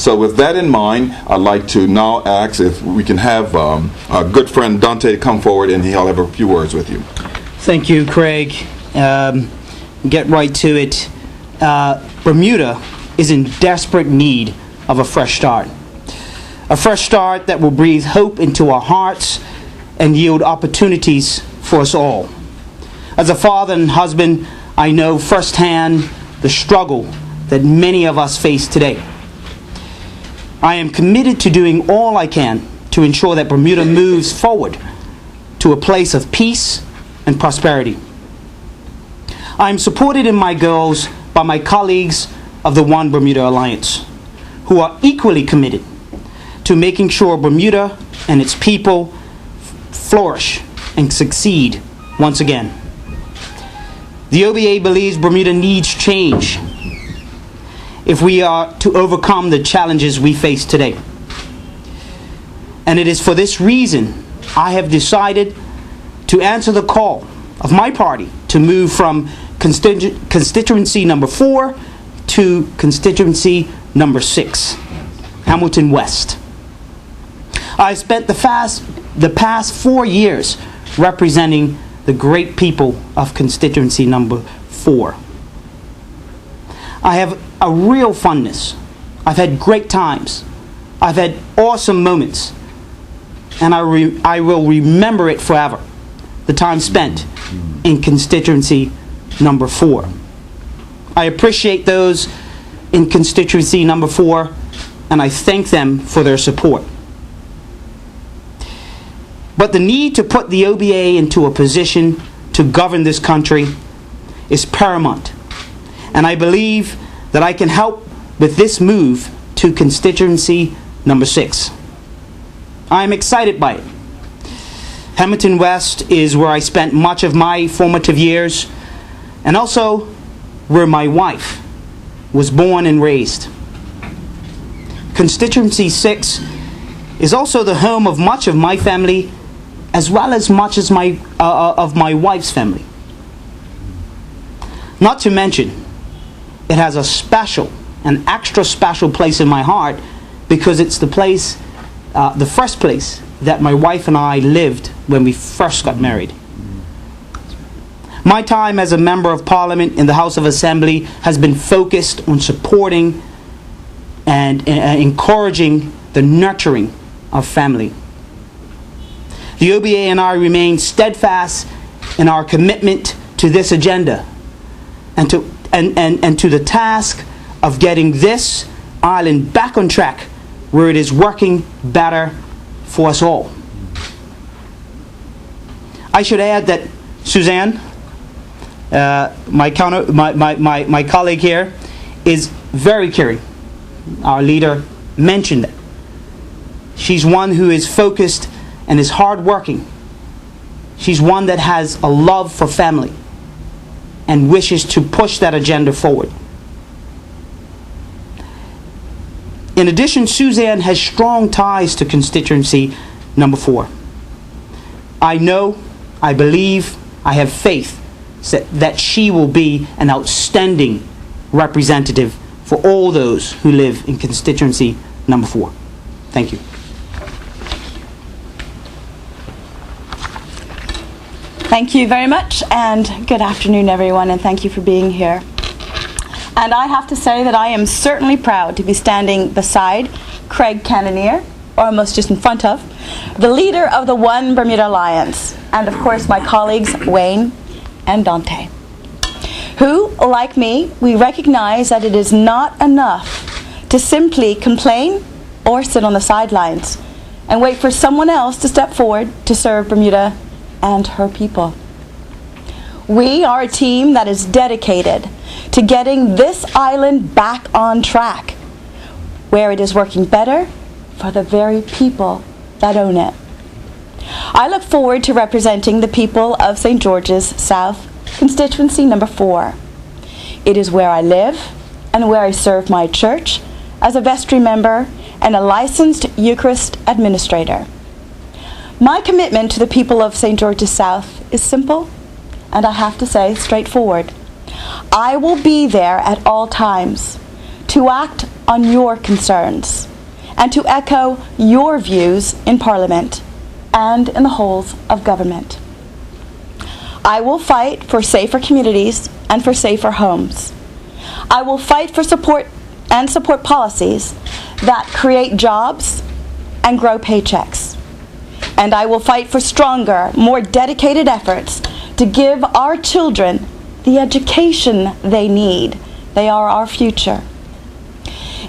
So with that in mind, I'd like to now ask if we can have our good friend Dante come forward, and he'll have a few words with you. Thank you, Craig. Get right to it. Bermuda is in desperate need of a fresh start. A fresh start that will breathe hope into our hearts and yield opportunities for us all. As a father and husband, I know firsthand the struggle that many of us face today. I am committed to doing all I can to ensure that Bermuda moves forward to a place of peace and prosperity. I am supported in my goals by my colleagues of the One Bermuda Alliance, who are equally committed to making sure Bermuda and its people flourish and succeed once again. The OBA believes Bermuda needs change if we are to overcome the challenges we face today. And it is for this reason I have decided to answer the call of my party to move from constituency number 4 to constituency number 6, Hamilton West. I spent the past 4 years representing the great people of constituency number 4. I have a real fondness. I've had great times. I've had awesome moments. And I will remember it forever, the time spent in constituency number 4. I appreciate those in constituency number 4, and I thank them for their support. But the need to put the OBA into a position to govern this country is paramount, and I believe that I can help with this move to constituency number 6. I am excited by it. Hamilton West is where I spent much of my formative years, and also where my wife was born and raised. Constituency 6 is also the home of much of my family, as well as much as of my wife's family. Not to mention, it has a special, an extra special place in my heart because it's the place, the first place that my wife and I lived when we first got married. My time as a member of Parliament in the House of Assembly has been focused on supporting and encouraging the nurturing of family. The OBA and I remain steadfast in our commitment to this agenda and to the task of getting this island back on track where it is working better for us all. I should add that Suzanne, my colleague here, is very caring. Our leader mentioned that. She's one who is focused and is hardworking. She's one that has a love for family and wishes to push that agenda forward. In addition, Suzanne has strong ties to constituency number 4. I know, I believe, I have faith that she will be an outstanding representative for all those who live in constituency number 4. Thank you. Thank you very much, and good afternoon, everyone, and thank you for being here. And I have to say that I am certainly proud to be standing beside Craig Cannonier, or almost just in front of, the leader of the One Bermuda Alliance, and of course my colleagues Wayne and Dante, who, like me, we recognize that it is not enough to simply complain or sit on the sidelines and wait for someone else to step forward to serve Bermuda and her people. We are a team that is dedicated to getting this island back on track, where it is working better for the very people that own it. I look forward to representing the people of St. George's South, constituency number 4. It is where I live and where I serve my church as a vestry member and a licensed Eucharist administrator. My commitment to the people of St. George's South is simple, and I have to say straightforward. I will be there at all times to act on your concerns and to echo your views in Parliament and in the halls of government. I will fight for safer communities and for safer homes. I will fight for support policies that create jobs and grow paychecks. And I will fight for stronger, more dedicated efforts to give our children the education they need. They are our future.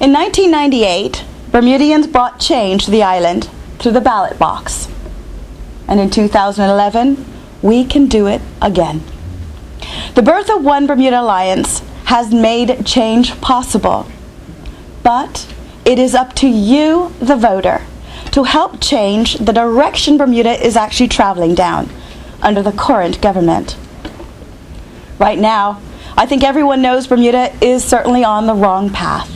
In 1998, Bermudians brought change to the island through the ballot box. And in 2011, we can do it again. The birth of One Bermuda Alliance has made change possible. But it is up to you, the voter, to help change the direction Bermuda is actually traveling down under the current government. Right now, I think everyone knows Bermuda is certainly on the wrong path,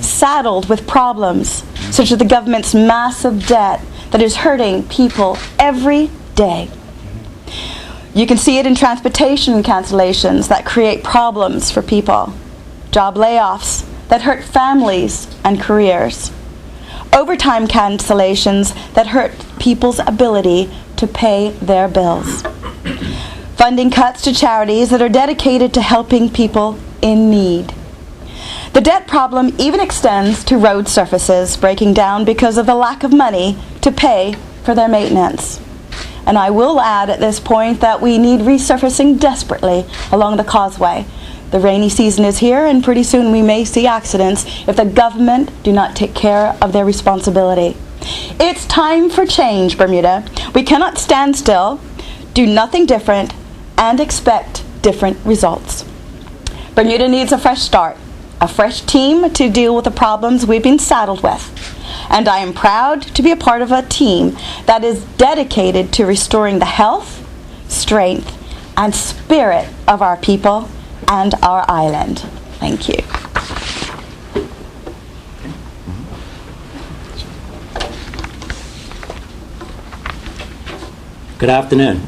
saddled with problems such as the government's massive debt that is hurting people every day. You can see it in transportation cancellations that create problems for people, job layoffs that hurt families and careers, overtime cancellations that hurt people's ability to pay their bills, funding cuts to charities that are dedicated to helping people in need. The debt problem even extends to road surfaces breaking down because of the lack of money to pay for their maintenance. And I will add at this point that we need resurfacing desperately along the causeway. The rainy season is here, and pretty soon we may see accidents if the government do not take care of their responsibility. It's time for change, Bermuda. We cannot stand still, do nothing different, and expect different results. Bermuda needs a fresh start, a fresh team to deal with the problems we've been saddled with. And I am proud to be a part of a team that is dedicated to restoring the health, strength, and spirit of our people and our island. Thank you. Good afternoon.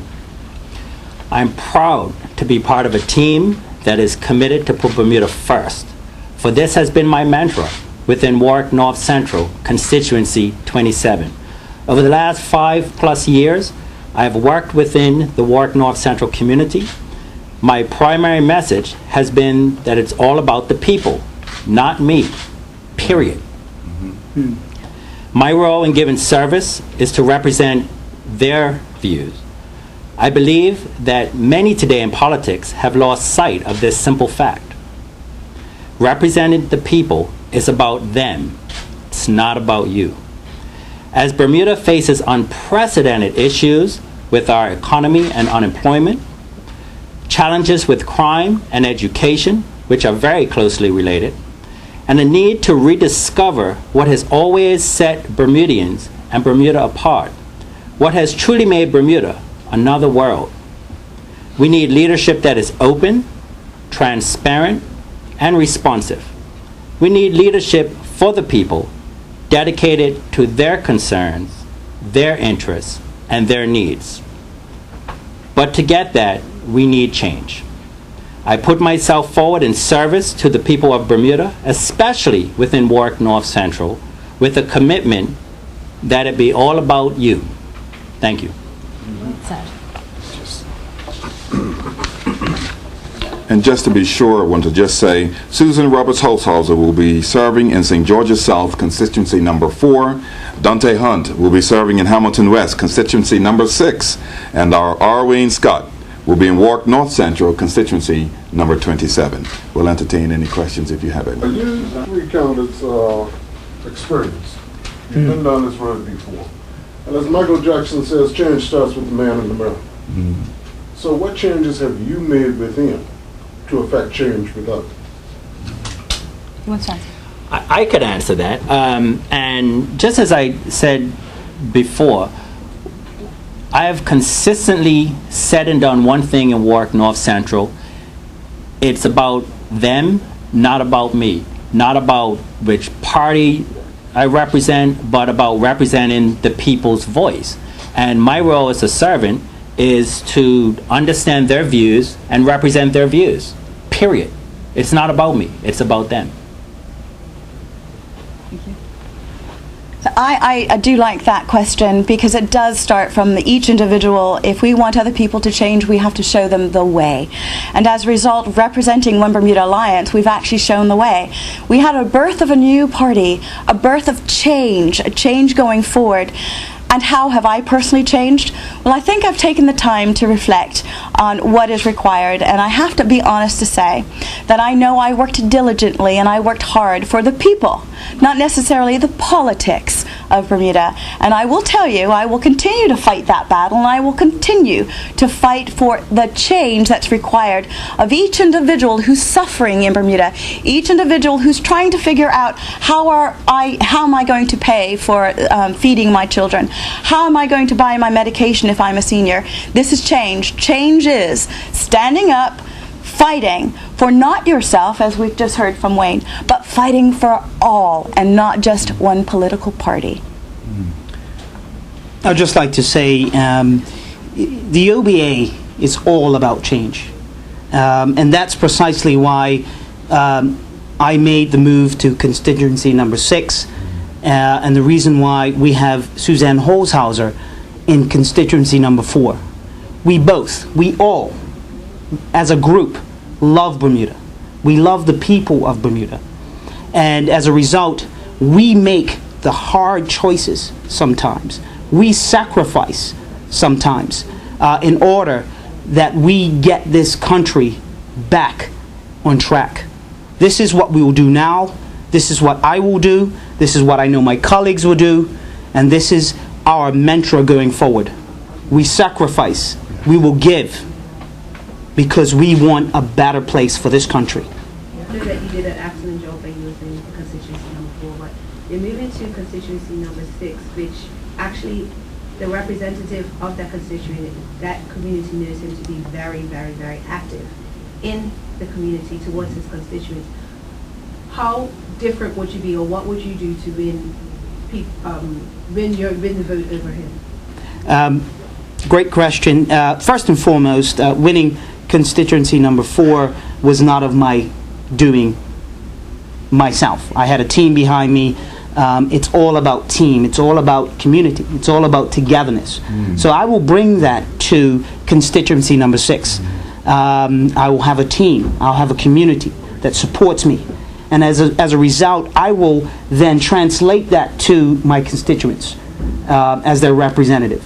I'm proud to be part of a team that is committed to put Bermuda first, for this has been my mantra within Warwick North Central Constituency 27. Over the last 5+ years, I have worked within the Warwick North Central community. My primary message has been that it's all about the people, not me, period. My role in giving service is to represent their views. I believe that many today in politics have lost sight of this simple fact. Representing the people is about them. It's not about you. As Bermuda faces unprecedented issues with our economy and unemployment, challenges with crime and education, which are very closely related, and the need to rediscover what has always set Bermudians and Bermuda apart, what has truly made Bermuda another world. We need leadership that is open, transparent, and responsive. We need leadership for the people, dedicated to their concerns, their interests, and their needs. But to get that, we need change. I put myself forward in service to the people of Bermuda, especially within Warwick North Central, with a commitment that it be all about you. Thank you. And just to be sure, I want to just say, Susan Roberts-Holshouser will be serving in St. George's South, constituency number 4. Dante Hunt will be serving in Hamilton West, constituency number 6. And our Arwayne Scott will be in Warwick North Central, constituency number 27. We'll entertain any questions if you have any. You recounted experience. You've been down this road before. And as Michael Jackson says, change starts with the man in the mirror. So what changes have you made within to affect change with others? Who wants to answer? I could answer that. And just as I said before, I have consistently said and done one thing in Warwick North Central. It's about them, not about me. Not about which party I represent, but about representing the people's voice. And my role as a servant is to understand their views and represent their views. Period. It's not about me. It's about them. So I do like that question because it does start from each individual. If we want other people to change, we have to show them the way. And as a result, representing One Bermuda Alliance, we've actually shown the way. We had a birth of a new party, a birth of change, a change going forward. And how have I personally changed? Well, I think I've taken the time to reflect on what is required, and I have to be honest to say that I know I worked diligently and I worked hard for the people, not necessarily the politics of Bermuda. And I will tell you, I will continue to fight that battle, and I will continue to fight for the change that's required of each individual who's suffering in Bermuda, each individual who's trying to figure out how am I going to pay for feeding my children? How am I going to buy my medication if I'm a senior? This is change. Change is standing up, fighting for not yourself, as we've just heard from Wayne, but fighting for all and not just one political party. I'd just like to say the OBA is all about change. And that's precisely why I made the move to constituency number 6. And the reason why we have Suzanne Holshouser in constituency number 4. We all, as a group, love Bermuda. We love the people of Bermuda. And as a result, we make the hard choices sometimes. We sacrifice sometimes in order that we get this country back on track. This is what we will do now. This is what I will do. This is what I know my colleagues will do. And this is our mantra going forward. We sacrifice. We will give. Because we want a better place for this country. I know that you did an excellent job when you were in constituency number 4, but you're moving to constituency number 6, which actually the representative of that constituency, that community knows him to be very, very, very active in the community towards his constituents. How different would you be, or what would you do to win the vote over him? Great question. First and foremost, winning constituency number 4 was not of my doing myself. I had a team behind me. It's all about team. It's all about community. It's all about togetherness. So I will bring that to constituency number 6. I will have a team. I'll have a community that supports me. And as a result, I will then translate that to my constituents as their representative.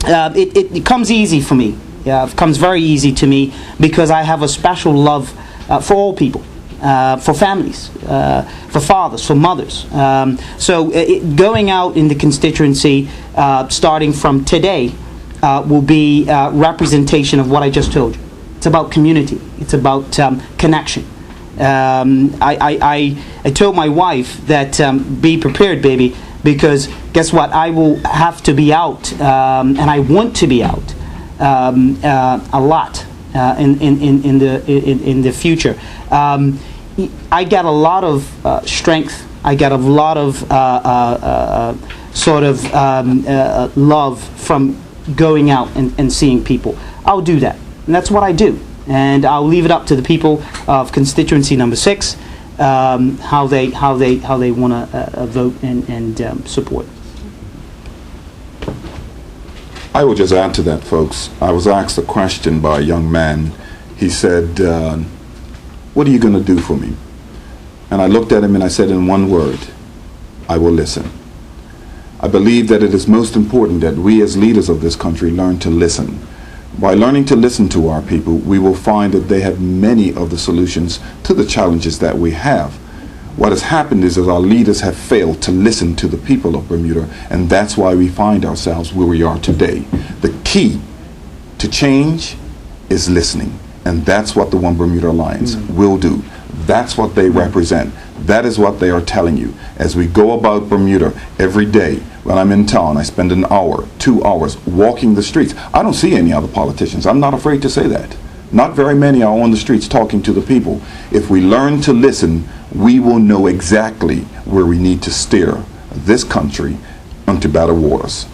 It comes easy for me. It comes very easy to me because I have a special love for all people, for families, for fathers, for mothers. So going out in the constituency, starting from today, will be representation of what I just told you. It's about community. It's about connection. I told my wife that be prepared, baby, because guess what? I will have to be out, and I want to be out a lot in the future. I got a lot of strength. I got a lot of love from going out and seeing people. I'll do that, and that's what I do. And I'll leave it up to the people of constituency number 6 how they want to vote and support. I will just add to that, folks. I was asked a question by a young man. He said, what are you going to do for me? And I looked at him and I said in one word, I will listen. I believe that it is most important that we as leaders of this country learn to listen. By learning to listen to our people, we will find that they have many of the solutions to the challenges that we have. What has happened is that our leaders have failed to listen to the people of Bermuda, and that's why we find ourselves where we are today. The key to change is listening, and that's what the One Bermuda Alliance will do. That's what they represent. That is what they are telling you. As we go about Bermuda every day, when I'm in town, I spend an hour, 2 hours walking the streets. I don't see any other politicians. I'm not afraid to say that. Not very many are on the streets talking to the people. If we learn to listen, we will know exactly where we need to steer this country into better waters.